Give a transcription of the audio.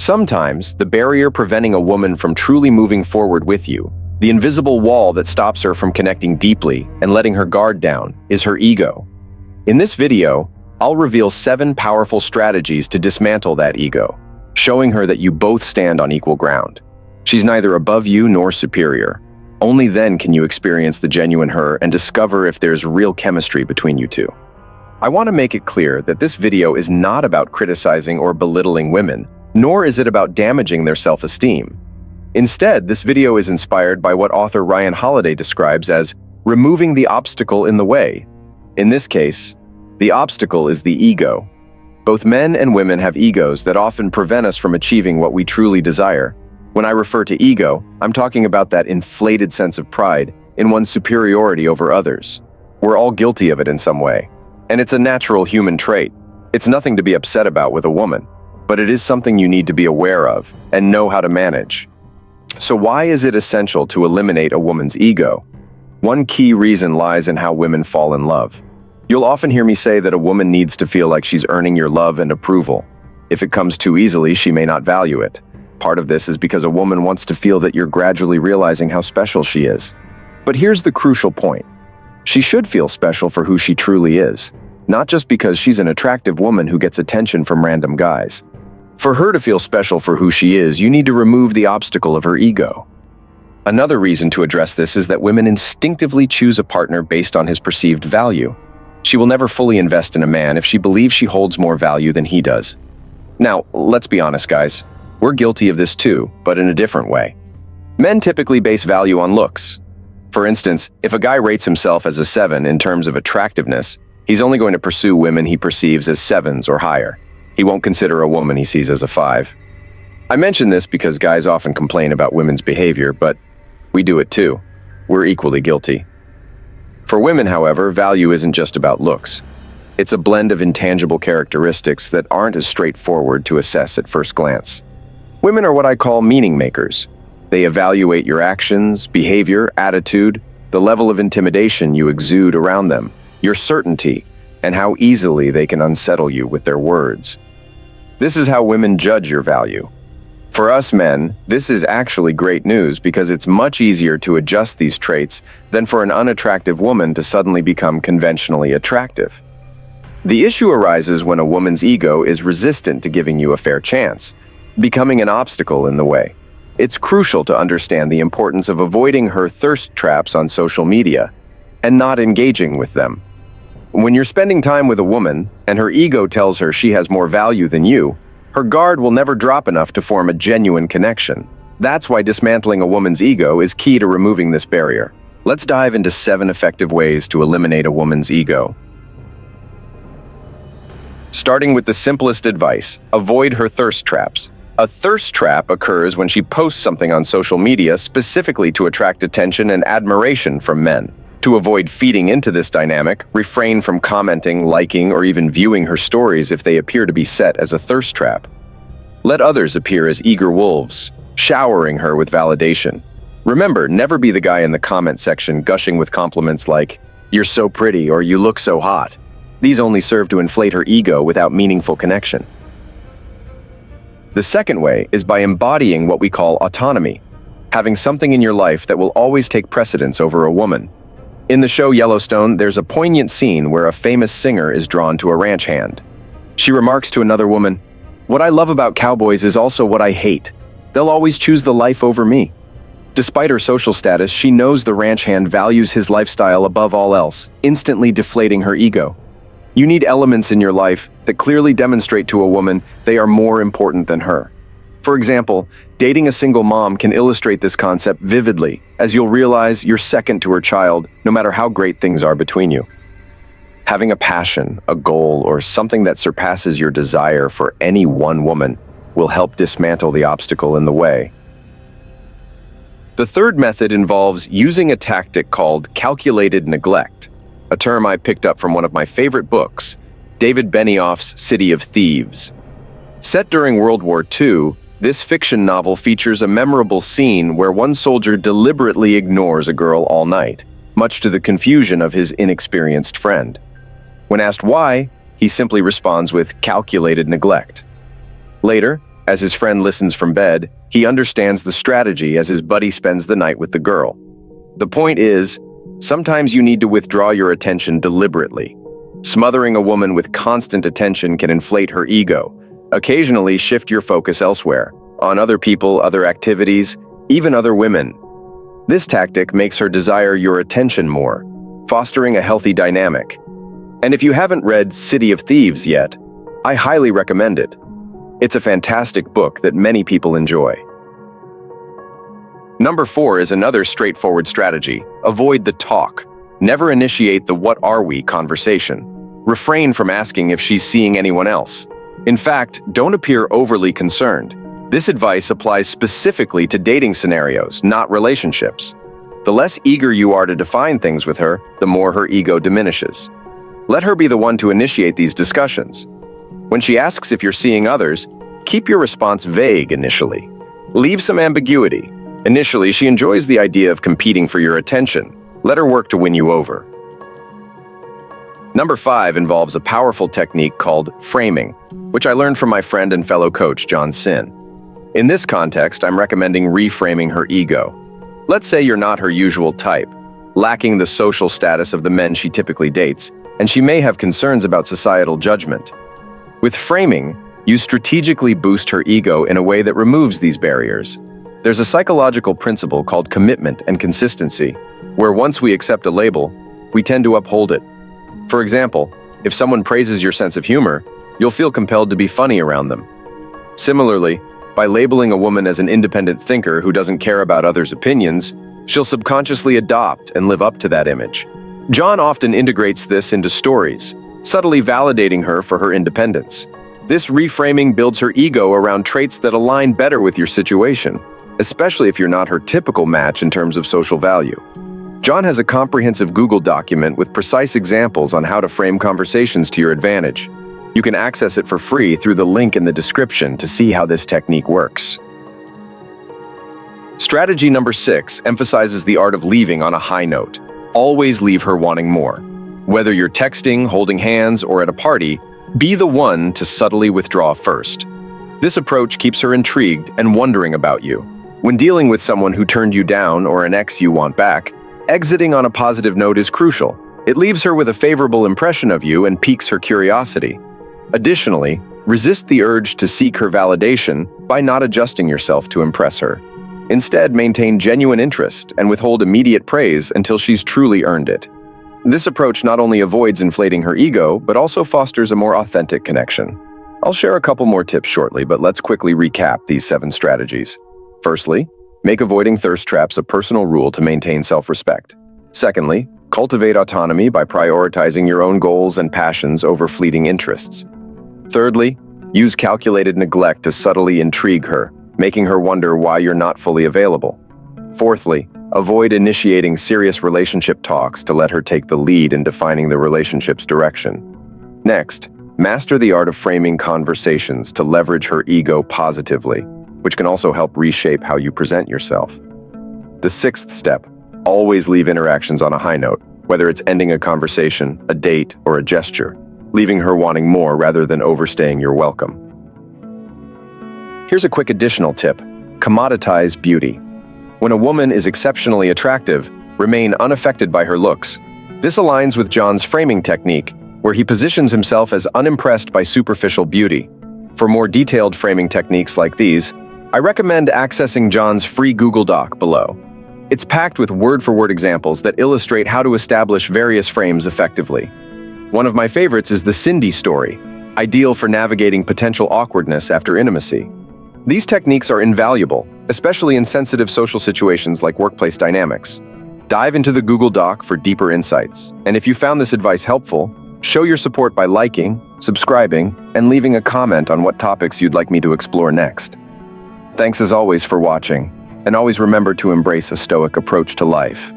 Sometimes, the barrier preventing a woman from truly moving forward with you, the invisible wall that stops her from connecting deeply and letting her guard down, is her ego. In this video, I'll reveal 7 powerful strategies to dismantle that ego, showing her that you both stand on equal ground. She's neither above you nor superior. Only then can you experience the genuine her and discover if there's real chemistry between you two. I want to make it clear that this video is not about criticizing or belittling women, nor is it about damaging their self-esteem. Instead, this video is inspired by what author Ryan Holiday describes as removing the obstacle in the way. In this case, the obstacle is the ego. Both men and women have egos that often prevent us from achieving what we truly desire. When I refer to ego, I'm talking about that inflated sense of pride in one's superiority over others. We're all guilty of it in some way, and it's a natural human trait. It's nothing to be upset about with a woman, but it is something you need to be aware of and know how to manage. So why is it essential to eliminate a woman's ego? One key reason lies in how women fall in love. You'll often hear me say that a woman needs to feel like she's earning your love and approval. If it comes too easily, she may not value it. Part of this is because a woman wants to feel that you're gradually realizing how special she is. But here's the crucial point. She should feel special for who she truly is, not just because she's an attractive woman who gets attention from random guys. For her to feel special for who she is, you need to remove the obstacle of her ego. Another reason to address this is that women instinctively choose a partner based on his perceived value. She will never fully invest in a man if she believes she holds more value than he does. Now, let's be honest, guys. We're guilty of this too, but in a different way. Men typically base value on looks. For instance, if a guy rates himself as a 7 in terms of attractiveness, he's only going to pursue women he perceives as 7s or higher. He won't consider a woman he sees as a 5. I mention this because guys often complain about women's behavior, but we do it too. We're equally guilty. For women, however, value isn't just about looks. It's a blend of intangible characteristics that aren't as straightforward to assess at first glance. Women are what I call meaning makers. They evaluate your actions, behavior, attitude, the level of intimidation you exude around them, your certainty, and how easily they can unsettle you with their words. This is how women judge your value. For us men, this is actually great news because it's much easier to adjust these traits than for an unattractive woman to suddenly become conventionally attractive. The issue arises when a woman's ego is resistant to giving you a fair chance, becoming an obstacle in the way. It's crucial to understand the importance of avoiding her thirst traps on social media and not engaging with them. When you're spending time with a woman and her ego tells her she has more value than you, her guard will never drop enough to form a genuine connection. That's why dismantling a woman's ego is key to removing this barrier. Let's dive into 7 effective ways to eliminate a woman's ego. Starting with the simplest advice, avoid her thirst traps. A thirst trap occurs when she posts something on social media specifically to attract attention and admiration from men. To avoid feeding into this dynamic, refrain from commenting, liking, or even viewing her stories if they appear to be set as a thirst trap. Let others appear as eager wolves, showering her with validation. Remember, never be the guy in the comment section gushing with compliments like, "You're so pretty" or "You look so hot." These only serve to inflate her ego without meaningful connection. The second way is by embodying what we call autonomy, having something in your life that will always take precedence over a woman. In the show Yellowstone, there's a poignant scene where a famous singer is drawn to a ranch hand. She remarks to another woman, "What I love about cowboys is also what I hate. They'll always choose the life over me." Despite her social status, she knows the ranch hand values his lifestyle above all else, instantly deflating her ego. You need elements in your life that clearly demonstrate to a woman they are more important than her. For example, dating a single mom can illustrate this concept vividly, as you'll realize you're second to her child, no matter how great things are between you. Having a passion, a goal, or something that surpasses your desire for any one woman will help dismantle the obstacle in the way. The third method involves using a tactic called calculated neglect, a term I picked up from one of my favorite books, David Benioff's City of Thieves. Set during World War II, this fiction novel features a memorable scene where one soldier deliberately ignores a girl all night, much to the confusion of his inexperienced friend. When asked why, he simply responds with calculated neglect. Later, As his friend listens from bed, he understands the strategy as his buddy spends the night with the girl. The point is, sometimes you need to withdraw your attention deliberately. Smothering a woman with constant attention can inflate her ego. Occasionally shift your focus elsewhere, on other people, other activities, even other women. This tactic makes her desire your attention more, fostering a healthy dynamic. And if you haven't read City of Thieves yet, I highly recommend it. It's a fantastic book that many people enjoy. Number 4 is another straightforward strategy. Avoid the talk. Never initiate the "what are we" conversation. Refrain from asking if she's seeing anyone else. In fact, don't appear overly concerned. This advice applies specifically to dating scenarios, not relationships. The less eager you are to define things with her, the more her ego diminishes. Let her be the one to initiate these discussions. When she asks if you're seeing others, keep your response vague initially. Leave some ambiguity. Initially, she enjoys the idea of competing for your attention. Let her work to win you over. Number 5 involves a powerful technique called framing, which I learned from my friend and fellow coach, John Sin. In this context, I'm recommending reframing her ego. Let's say you're not her usual type, lacking the social status of the men she typically dates, and she may have concerns about societal judgment. With framing, you strategically boost her ego in a way that removes these barriers. There's a psychological principle called commitment and consistency, where once we accept a label, we tend to uphold it. For example, if someone praises your sense of humor, you'll feel compelled to be funny around them. Similarly, by labeling a woman as an independent thinker who doesn't care about others' opinions, she'll subconsciously adopt and live up to that image. John often integrates this into stories, subtly validating her for her independence. This reframing builds her ego around traits that align better with your situation, especially if you're not her typical match in terms of social value. John has a comprehensive Google document with precise examples on how to frame conversations to your advantage. You can access it for free through the link in the description to see how this technique works. Strategy number 6 emphasizes the art of leaving on a high note. Always leave her wanting more. Whether you're texting, holding hands, or at a party, be the one to subtly withdraw first. This approach keeps her intrigued and wondering about you. When dealing with someone who turned you down or an ex you want back, exiting on a positive note is crucial. It leaves her with a favorable impression of you and piques her curiosity. Additionally, resist the urge to seek her validation by not adjusting yourself to impress her. Instead, maintain genuine interest and withhold immediate praise until she's truly earned it. This approach not only avoids inflating her ego, but also fosters a more authentic connection. I'll share a couple more tips shortly, but let's quickly recap these 7 strategies. Firstly, make avoiding thirst traps a personal rule to maintain self-respect. Secondly, cultivate autonomy by prioritizing your own goals and passions over fleeting interests. Thirdly, use calculated neglect to subtly intrigue her, making her wonder why you're not fully available. Fourthly, avoid initiating serious relationship talks to let her take the lead in defining the relationship's direction. Next, master the art of framing conversations to leverage her ego positively, which can also help reshape how you present yourself. The 6th step, always leave interactions on a high note, whether it's ending a conversation, a date, or a gesture, leaving her wanting more rather than overstaying your welcome. Here's a quick additional tip: commoditize beauty. When a woman is exceptionally attractive, remain unaffected by her looks. This aligns with John's framing technique, where he positions himself as unimpressed by superficial beauty. For more detailed framing techniques like these, I recommend accessing John's free Google Doc below. It's packed with word-for-word examples that illustrate how to establish various frames effectively. One of my favorites is the Cindy story, ideal for navigating potential awkwardness after intimacy. These techniques are invaluable, especially in sensitive social situations like workplace dynamics. Dive into the Google Doc for deeper insights. And if you found this advice helpful, show your support by liking, subscribing, and leaving a comment on what topics you'd like me to explore next. Thanks as always for watching, and always remember to embrace a Stoic approach to life.